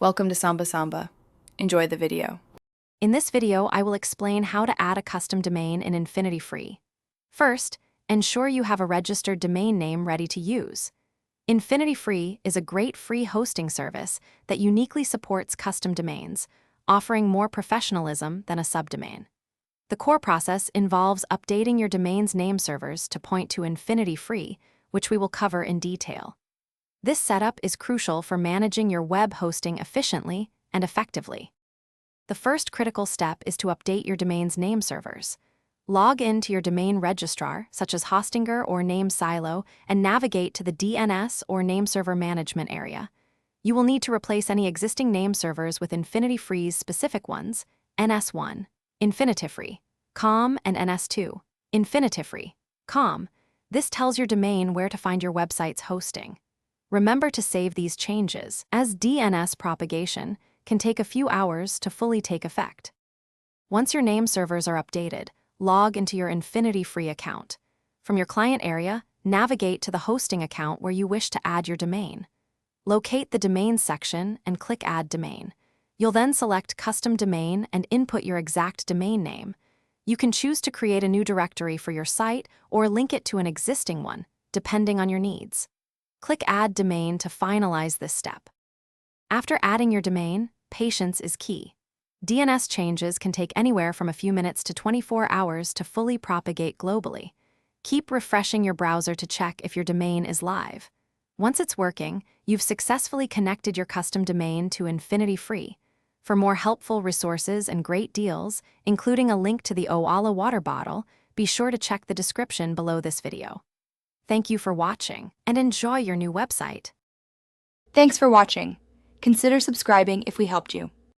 Welcome to Samba Samba. Enjoy the video. In this video, I will explain how to add a custom domain in Infinityfree. First, ensure you have a registered domain name ready to use. Infinityfree is a great free hosting service that uniquely supports custom domains, offering more professionalism than a subdomain. The core process involves updating your domain's name servers to point to Infinityfree, which we will cover in detail. This setup is crucial for managing your web hosting efficiently and effectively. The first critical step is to update your domain's name servers. Log in to your domain registrar, such as Hostinger or Name Silo, and navigate to the DNS or Name Server Management area. You will need to replace any existing name servers with Infinityfree's specific ones, NS1, Infinityfree, COM, and NS2, Infinityfree, COM. This tells your domain where to find your website's hosting. Remember to save these changes, as DNS propagation can take a few hours to fully take effect. Once your name servers are updated, log into your Infinityfree account. From your client area, navigate to the hosting account where you wish to add your domain. Locate the Domain section and click Add Domain. You'll then select Custom Domain and input your exact domain name. You can choose to create a new directory for your site or link it to an existing one, depending on your needs. Click Add Domain to finalize this step. After adding your domain, patience is key. DNS changes can take anywhere from a few minutes to 24 hours to fully propagate globally. Keep refreshing your browser to check if your domain is live. Once it's working, you've successfully connected your custom domain to Infinityfree. For more helpful resources and great deals, including a link to the Oala water bottle, be sure to check the description below this video. Thank you for watching, and enjoy your new website. Thanks for watching. Consider subscribing if we helped you.